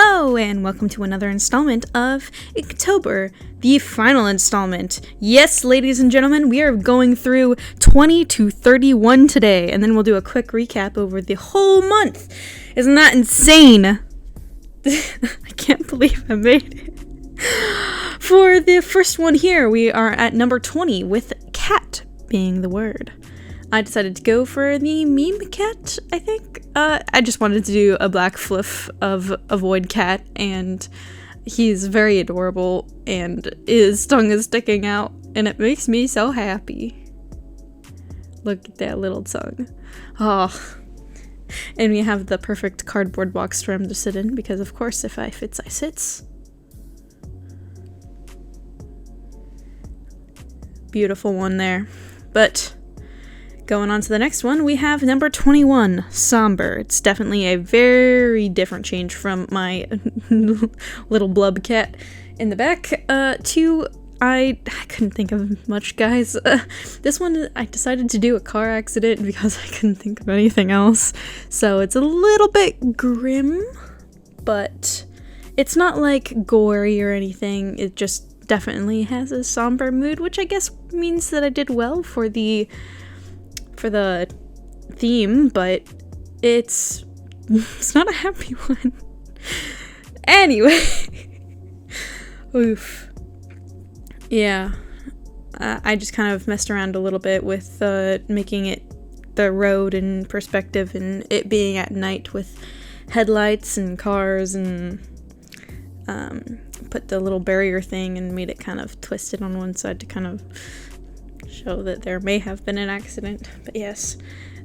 Hello, and welcome to another installment of Inktober, the final installment. Yes, ladies and gentlemen, we are going through 20 to 31 today, and then we'll do a quick recap over the whole month. Isn't that insane? I can't believe I made it. For the first one here, we are at number 20, with cat being the word. I decided to go for the meme cat, I think. I just wanted to do a black fluff of a void cat, and he's very adorable, and his tongue is sticking out, and it makes me so happy. Look at that little tongue. Oh. And we have the perfect cardboard box for him to sit in, because of course if I fits, I sits. Beautiful one there. But going on to the next one, we have number 21, Somber. It's definitely a very different change from my little blub cat in the back. I couldn't think of much, guys. This one, I decided to do a car accident because I couldn't think of anything else. So it's a little bit grim, but it's not like gory or anything. It just definitely has a somber mood, which I guess means that I did well for the theme, but it's not a happy one. Anyway. Oof. Yeah. I just kind of messed around a little bit with making it the road in perspective and it being at night with headlights and cars, and put the little barrier thing and made it kind of twisted on one side to kind of show that there may have been an accident. But yes,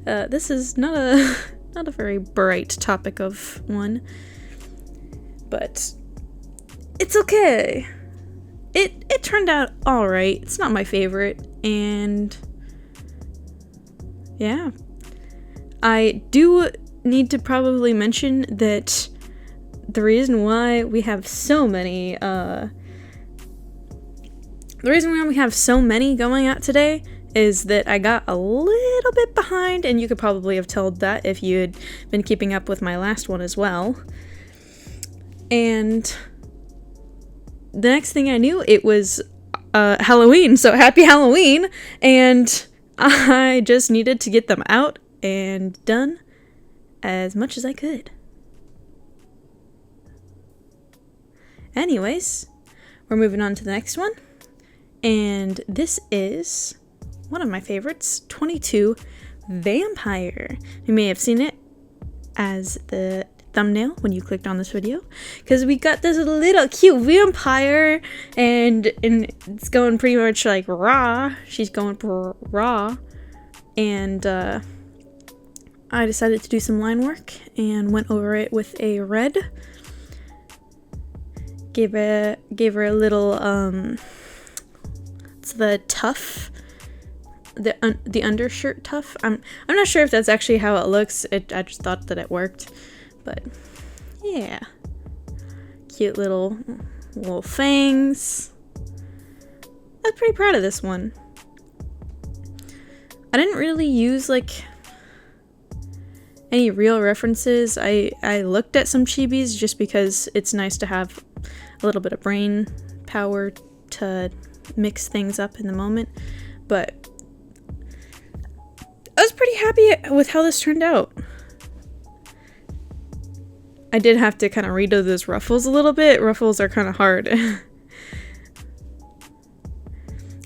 this is not a very bright topic of one, but it's okay. It turned out alright. It's not my favorite, and yeah. I do need to probably mention that the reason why we have so many going out today is that I got a little bit behind, and you could probably have told that if you had been keeping up with my last one as well. And the next thing I knew, it was Halloween, so happy Halloween, and I just needed to get them out and done as much as I could. Anyways, we're moving on to the next one. And this is one of my favorites, 22 Vampire. You may have seen it as the thumbnail when you clicked on this video, because we got this little cute vampire, and it's going pretty much like raw. She's going raw, and I decided to do some line work and went over it with a red. Gave her a little it's the tuff, the undershirt tuff. I'm not sure if that's actually how it looks. I just thought that it worked, but yeah, cute little fangs. I was pretty proud of this one. I didn't really use like any real references. I looked at some chibis just because it's nice to have a little bit of brain power to mix things up in the moment, but I was pretty happy with how this turned out. I did have to kind of redo those ruffles a little bit. Ruffles are kind of hard.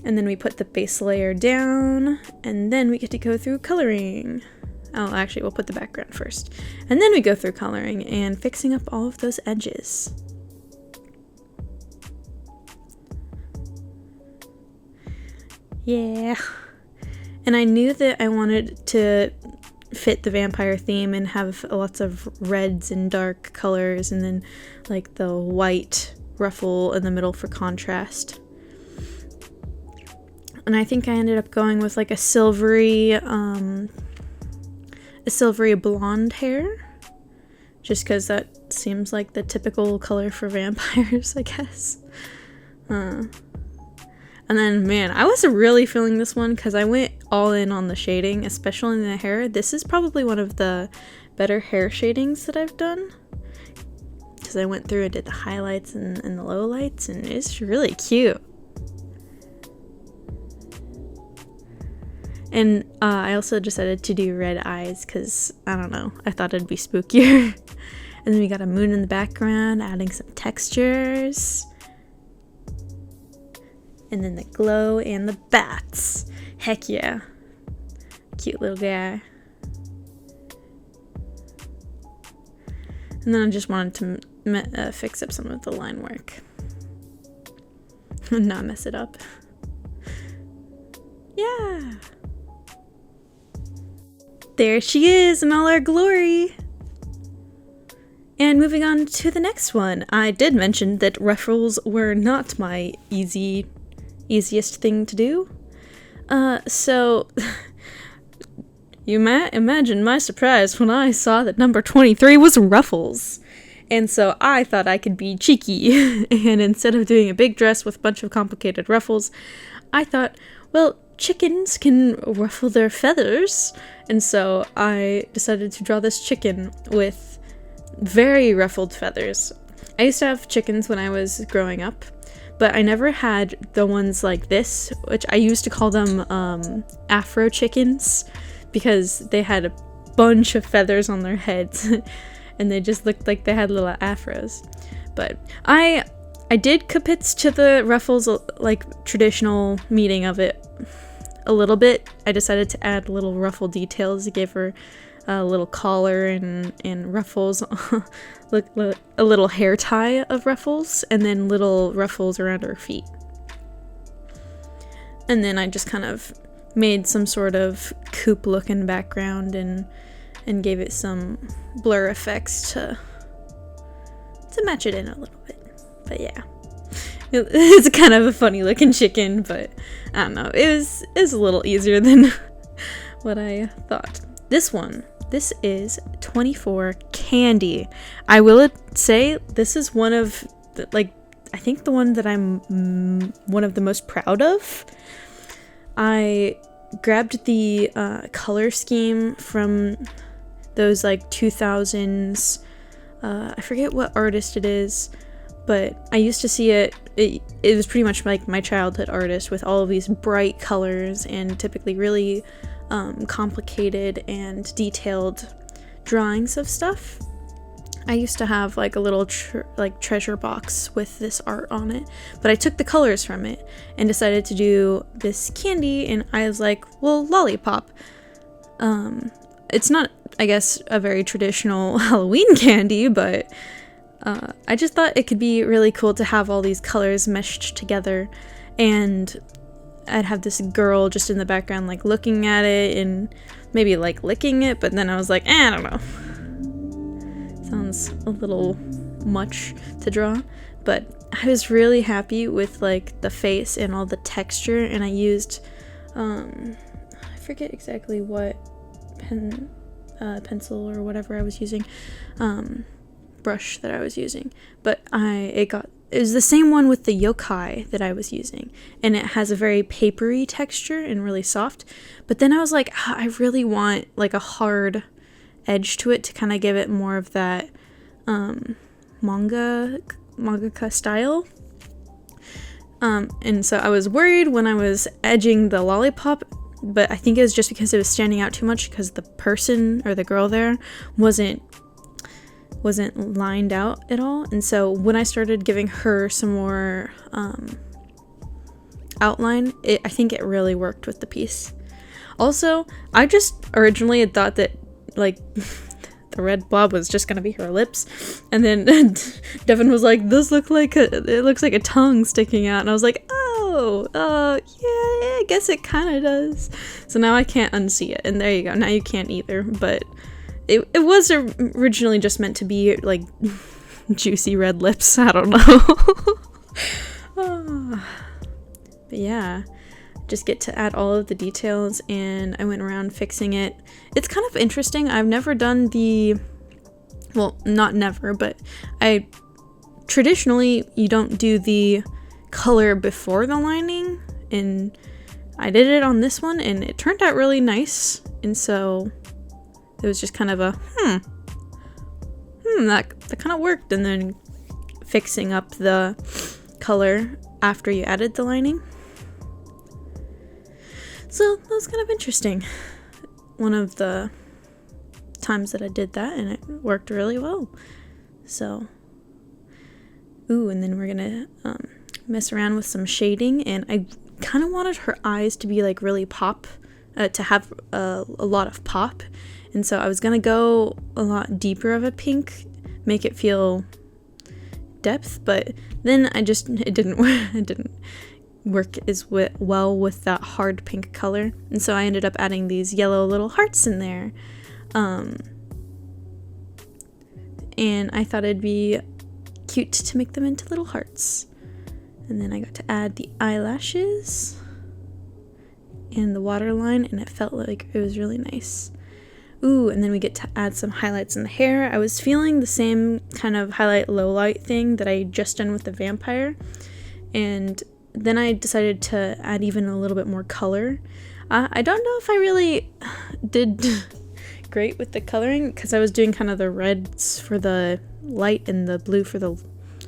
And then we put the base layer down, and then we get to go through coloring. Oh, actually, we'll put the background first. And then we go through coloring and fixing up all of those edges. Yeah. And I knew that I wanted to fit the vampire theme and have lots of reds and dark colors, and then like the white ruffle in the middle for contrast. And I think I ended up going with like a silvery blonde hair, just because that seems like the typical color for vampires, I guess. And then, man, I was really feeling this one because I went all in on the shading, especially in the hair. This is probably one of the better hair shadings that I've done, because I went through and did the highlights and the lowlights, and it's really cute. And I also decided to do red eyes because, I don't know, I thought it'd be spookier. And then we got a moon in the background, adding some textures. And then the glow and the bats. Heck yeah. Cute little guy. And then I just wanted to fix up some of the line work. And not mess it up. Yeah. There she is in all her glory. And moving on to the next one. I did mention that Ruffles were not my easiest thing to do. So you might imagine my surprise when I saw that number 23 was Ruffles. And so I thought I could be cheeky. And instead of doing a big dress with a bunch of complicated ruffles, I thought, well, chickens can ruffle their feathers. And so I decided to draw this chicken with very ruffled feathers. I used to have chickens when I was growing up, but I never had the ones like this, which I used to call them Afro chickens, because they had a bunch of feathers on their heads and they just looked like they had little afros. But I did kapits to the Ruffles, like, traditional meaning of it a little bit. I decided to add little ruffle details to give her a little collar and ruffles, look, a little hair tie of ruffles, and then little ruffles around her feet. And then I just kind of made some sort of coupe looking background and gave it some blur effects to match it in a little bit. But yeah, it's kind of a funny looking chicken, but I don't know, it was a little easier than what I thought. This is 24 Candy. I will say this is one of the, like, I think the one that I'm one of the most proud of. I grabbed the color scheme from those like 2000s, I forget what artist it is, but I used to see it was pretty much like my childhood artist with all of these bright colors and typically really complicated and detailed drawings of stuff. I used to have like a little treasure box with this art on it, but I took the colors from it and decided to do this candy, and I was like, well, lollipop. It's not, I guess, a very traditional Halloween candy, but I just thought it could be really cool to have all these colors meshed together, and I'd have this girl just in the background like looking at it and maybe like licking it, but then I was like, I don't know. Sounds a little much to draw, but I was really happy with like the face and all the texture, and I used I forget exactly what pencil or whatever I was using, brush that I was using, but it was the same one with the yokai that I was using, and it has a very papery texture and really soft, but then I was like, I really want like a hard edge to it to kind of give it more of that mangaka style, and so I was worried when I was edging the lollipop, but I think it was just because it was standing out too much because the person or the girl there wasn't lined out at all. And so when I started giving her some more outline, I think it really worked with the piece. Also, I just originally had thought that like the red blob was just gonna be her lips, and then Devin was like, this looks like a tongue sticking out, and I was like, yeah, I guess it kind of does. So now I can't unsee it, and there you go, now you can't either. But it was originally just meant to be like juicy red lips, I don't know. But yeah, just get to add all of the details, and I went around fixing it. It's kind of interesting. I've never done not never, but traditionally you don't do the color before the lining, and I did it on this one and it turned out really nice, and so it was just kind of a that kind of worked. And then fixing up the color after you added the lining. So that was kind of interesting. One of the times that I did that, and it worked really well. So, and then we're gonna mess around with some shading, and I kind of wanted her eyes to be like really pop, to have a lot of pop, and so I was gonna go a lot deeper of a pink, make it feel depth, but then it didn't work as well with that hard pink color, and so I ended up adding these yellow little hearts in there, and I thought it'd be cute to make them into little hearts. And then I got to add the eyelashes and the waterline, and it felt like it was really nice. And then we get to add some highlights in the hair. I was feeling the same kind of highlight low light thing that I just done with the vampire, and then I decided to add even a little bit more color. I don't know if I really did great with the coloring, because I was doing kind of the reds for the light and the blue for the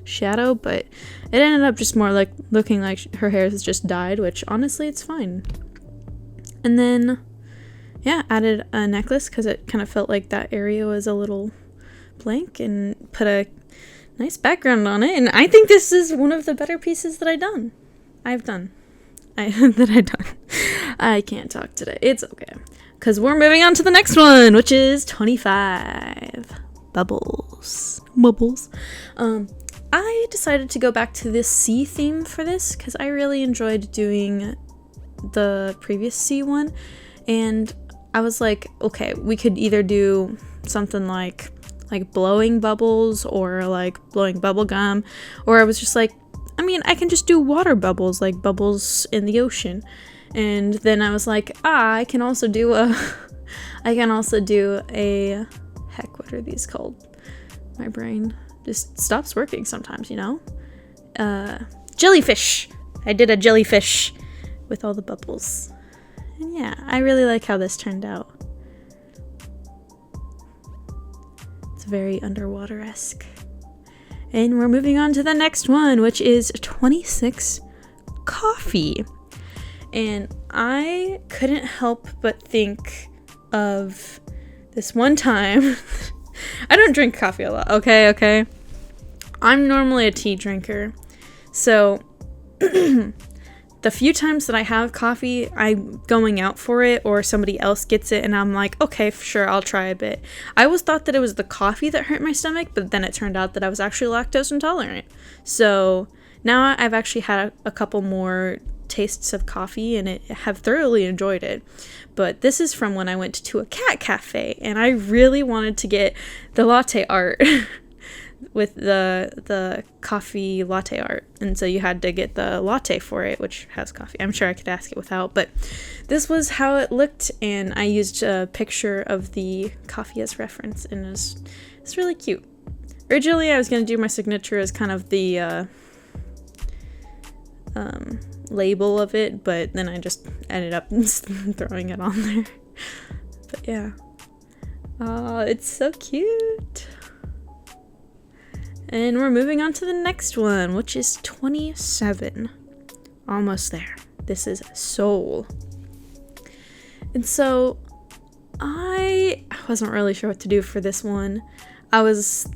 shadow, but it ended up just more like looking like her hair has just dyed, which honestly it's fine. And then added a necklace because it kind of felt like that area was a little blank, and put a nice background on it. And I think this is one of the better pieces that I've done. I can't talk today. It's okay, because we're moving on to the next one, which is 25 bubbles. I decided to go back to this sea theme for this because I really enjoyed doing the previous sea one, and I was like, okay, we could either do something like blowing bubbles, or like blowing bubble gum, or I was just like, I can just do water bubbles, like bubbles in the ocean. And then I was like, I can also do a heck, what are these called? My brain just stops working sometimes, jellyfish. I did a jellyfish with all the bubbles. And yeah, I really like how this turned out. It's very underwater-esque. And we're moving on to the next one, which is 26 coffee. And I couldn't help but think of this one time. I don't drink coffee a lot, okay? I'm normally a tea drinker. So the few times that I have coffee, I'm going out for it, or somebody else gets it, and I'm like, okay, sure, I'll try a bit. I always thought that it was the coffee that hurt my stomach, but then it turned out that I was actually lactose intolerant. So now I've actually had a couple more tastes of coffee, and have thoroughly enjoyed it. But this is from when I went to a cat cafe, and I really wanted to get the latte art with the coffee latte art, and so you had to get the latte for it, which has coffee. I'm sure I could ask it without, but this was how it looked, and I used a picture of the coffee as reference, and it's really cute. Originally I was going to do my signature as kind of the label of it, but then I just ended up throwing it on there. But yeah, it's so cute. And we're moving on to the next one, which is 27. Almost there. This is Soul. And so I wasn't really sure what to do for this one. I was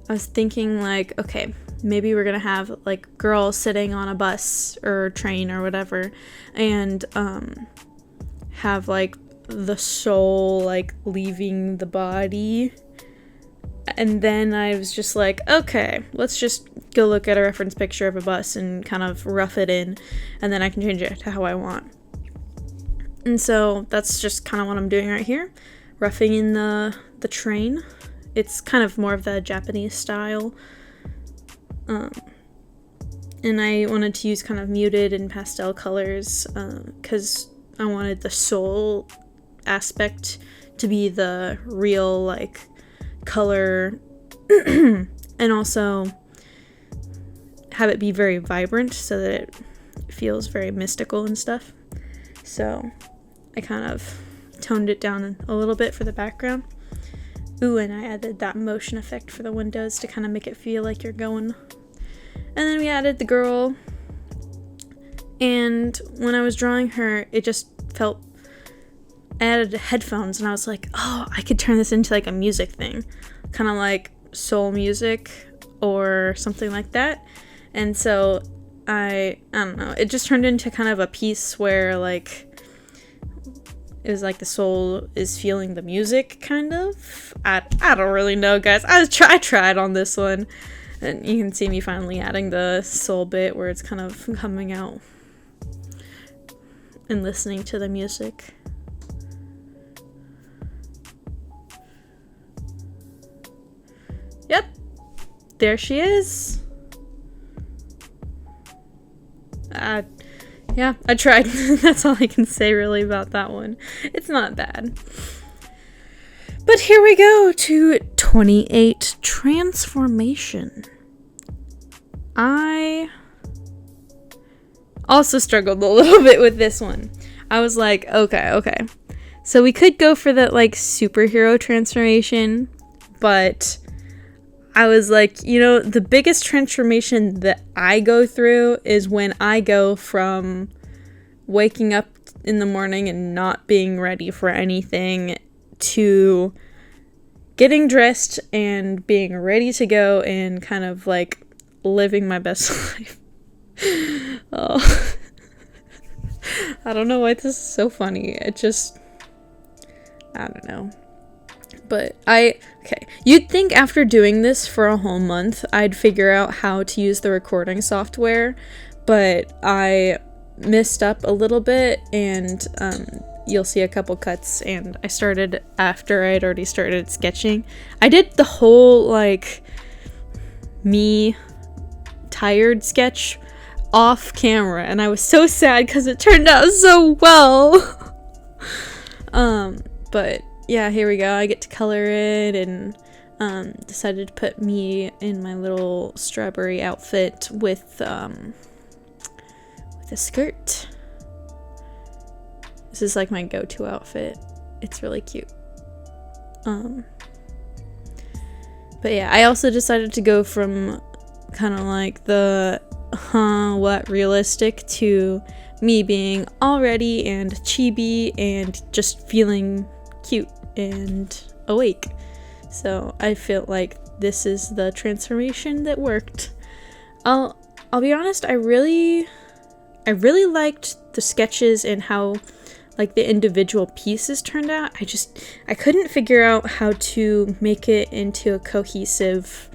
thinking like, okay, maybe we're gonna have like girls sitting on a bus or train or whatever, and have like the soul like leaving the body. And then I was just like, okay, let's just go look at a reference picture of a bus and kind of rough it in, and then I can change it to how I want. And so that's just kind of what I'm doing right here, roughing in the train. It's kind of more of the Japanese style. And I wanted to use kind of muted and pastel colors because I wanted the soul aspect to be the real like color and also have it be very vibrant so that it feels very mystical and stuff. So I kind of toned it down a little bit for the background. Ooh, and I added that motion effect for the windows to kind of make it feel like you're going. And then we added the girl. And when I was drawing her, it just felt... I added headphones and I was like, oh, I could turn this into like a music thing. Kind of like soul music or something like that. And so I don't know, it just turned into kind of a piece where like it was like the soul is feeling the music, kind of. I don't really know, guys. I tried on this one, and you can see me finally adding the soul bit where it's kind of coming out and listening to the music. Yep, there she is. Yeah, I tried. That's all I can say really about that one. It's not bad. But here we go to 28 transformation. I also struggled a little bit with this one. I was like, okay. So we could go for that like superhero transformation, but I was like, the biggest transformation that I go through is when I go from waking up in the morning and not being ready for anything to getting dressed and being ready to go and kind of like living my best life. Oh. I don't know why this is so funny. I don't know. But you'd think after doing this for a whole month, I'd figure out how to use the recording software, but I messed up a little bit, and you'll see a couple cuts, and I started after I had already started sketching. I did the whole, like, me tired sketch off camera, and I was so sad because it turned out so well. But yeah, here we go. I get to color it, and decided to put me in my little strawberry outfit with a skirt. This is like my go-to outfit. It's really cute. But yeah, I also decided to go from kind of like the what realistic to me being all ready and chibi and just feeling cute and awake. So I feel like this is the transformation that worked. I'll be honest, I really liked the sketches and how like the individual pieces turned out. I couldn't figure out how to make it into a cohesive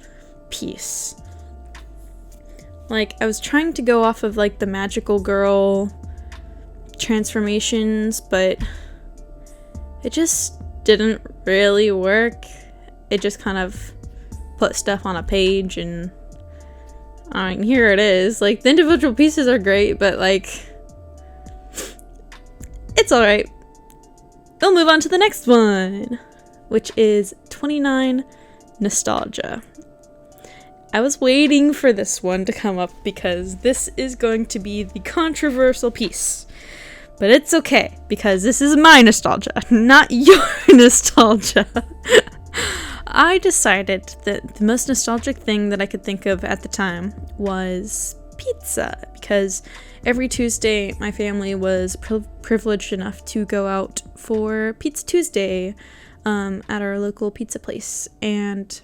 piece. Like, I was trying to go off of like the magical girl transformations, but it just didn't really work. It just kind of put stuff on a page, and here it is. Like, the individual pieces are great, but like, it's alright. We'll move on to the next one, which is 29 Nostalgia. I was waiting for this one to come up because this is going to be the controversial piece. But it's okay, because this is my nostalgia, not your nostalgia. I decided that the most nostalgic thing that I could think of at the time was pizza, because every Tuesday my family was privileged enough to go out for Pizza Tuesday at our local pizza place, and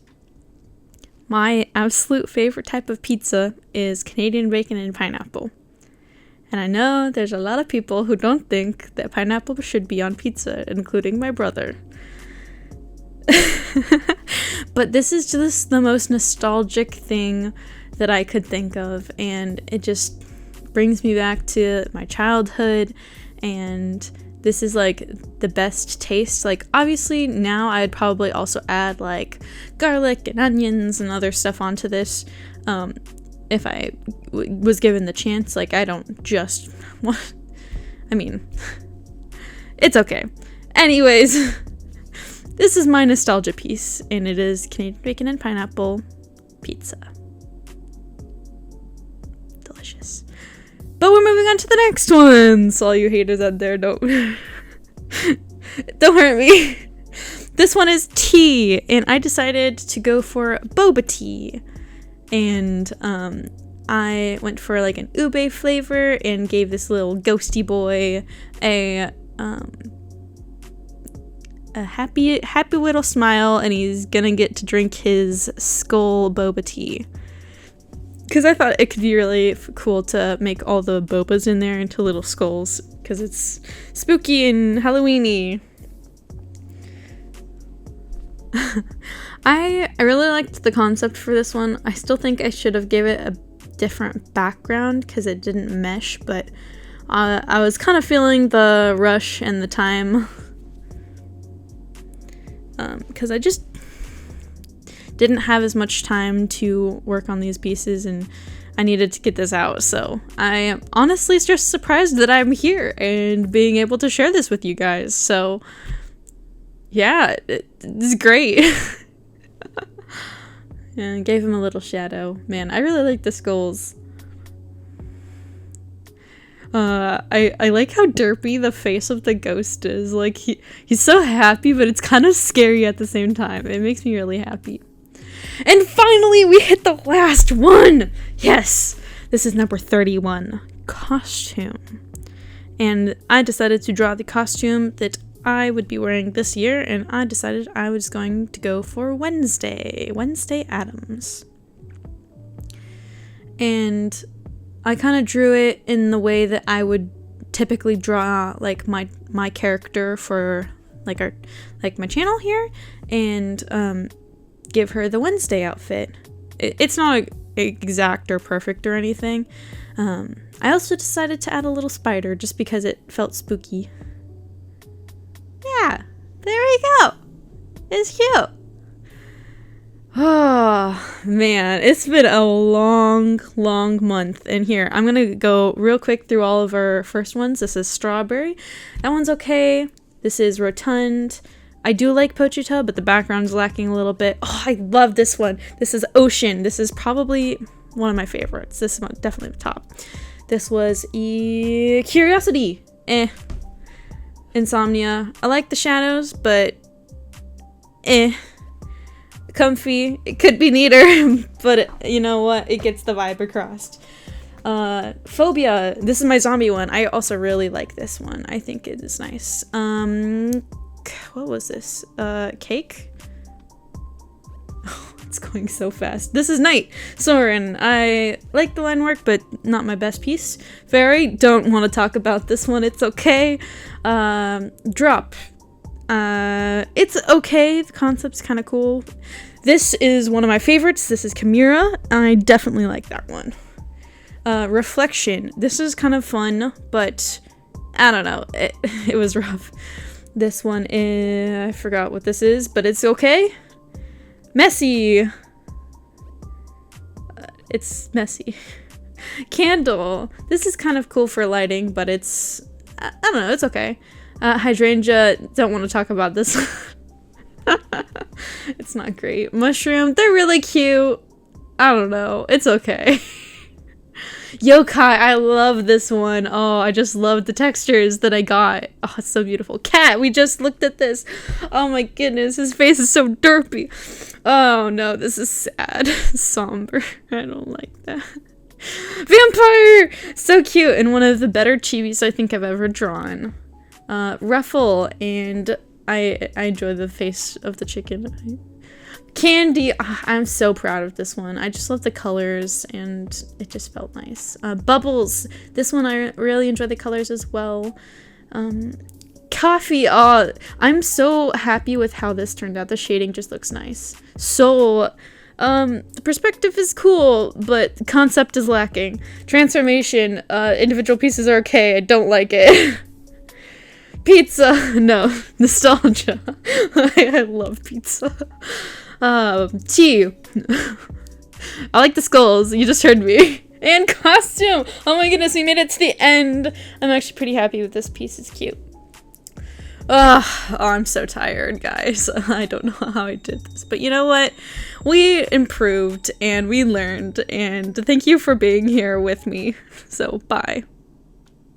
my absolute favorite type of pizza is Canadian bacon and pineapple. And I know there's a lot of people who don't think that pineapple should be on pizza, including my brother. But this is just the most nostalgic thing that I could think of, and it just brings me back to my childhood, and this is like the best taste. Like, obviously now I'd probably also add like garlic and onions and other stuff onto this if I was given the chance. Like, I don't just want, it's okay. Anyways, this is my nostalgia piece, and it is Canadian bacon and pineapple pizza. Delicious. But we're moving on to the next one, so all you haters out there, don't hurt me. this one is tea, and I decided to go for boba tea. And I went for like an ube flavor and gave this little ghosty boy a happy little smile, and he's gonna get to drink his skull boba tea. Because I thought it could be really cool to make all the bobas in there into little skulls, because it's spooky and Halloweeny. I really liked the concept for this one. I still think I should have gave it a different background because it didn't mesh, but I was kind of feeling the rush and the time, because I just didn't have as much time to work on these pieces, and I needed to get this out. So I am honestly just surprised that I'm here and being able to share this with you guys. So yeah, it's great. And gave him a little shadow. Man, I really like the skulls. I like how derpy the face of the ghost is. Like he's so happy, but it's kind of scary at the same time. It makes me really happy. And finally, we hit the last one! Yes! This is number 31. Costume. And I decided to draw the costume that I would be wearing this year, and I decided I was going to go for Wednesday Addams. And I kind of drew it in the way that I would typically draw like my character for like my channel here, and give her the Wednesday outfit. It's not exact or perfect or anything. I also decided to add a little spider just because it felt spooky. Yeah, there we go. It's cute. Oh man, it's been a long month. And here, I'm gonna go real quick through all of our first ones. This is strawberry. That one's okay. This is rotund. I do like Pochita, but the background's lacking a little bit. Oh, I love this one. This is Ocean. This is probably one of my favorites. This is definitely the top. This was Curiosity. Insomnia. I like the shadows, but Comfy. It could be neater, but you know what? It gets the vibe across. Phobia. This is my zombie one. I also really like this one. I think it is nice. What was this? Cake? Oh, it's going so fast. This is Night. Soren. I like the line work, but not my best piece. Fairy. Don't want to talk about this one. It's okay. Drop. It's okay. The concept's kind of cool. This is one of my favorites. This is Chimera. I definitely like that one. Reflection. This is kind of fun, but I don't know. It was rough. This one is, I forgot what this is, but it's okay. Messy. It's messy. Candle. This is kind of cool for lighting, but it's, I don't know, it's okay. Hydrangea, don't want to talk about this. It's not great. Mushroom, they're really cute. I don't know, it's okay. Yokai, I love this one. Oh, I just love the textures that I got. Oh, it's so beautiful. Cat, we just looked at this. Oh my goodness, his face is so derpy. Oh no, this is sad. Somber, I don't like that. Vampire, so cute, and one of the better chibis I think I've ever drawn. Ruffle, and I enjoy the face of the chicken. Candy, I'm so proud of this one. I just love the colors, and it just felt nice. Bubbles, this one I really enjoy the colors as well. Coffee, I'm so happy with how this turned out. The shading just looks nice. Soul, the perspective is cool, but concept is lacking. Transformation, individual pieces are okay. I don't like it. Pizza, no. Nostalgia. I love pizza. Tea. I like the skulls. You just heard me. And costume. Oh my goodness, we made it to the end. I'm actually pretty happy with this piece. It's cute. Oh, I'm so tired, guys. I don't know how I did this, but you know what? We improved and we learned, and thank you for being here with me. So, bye.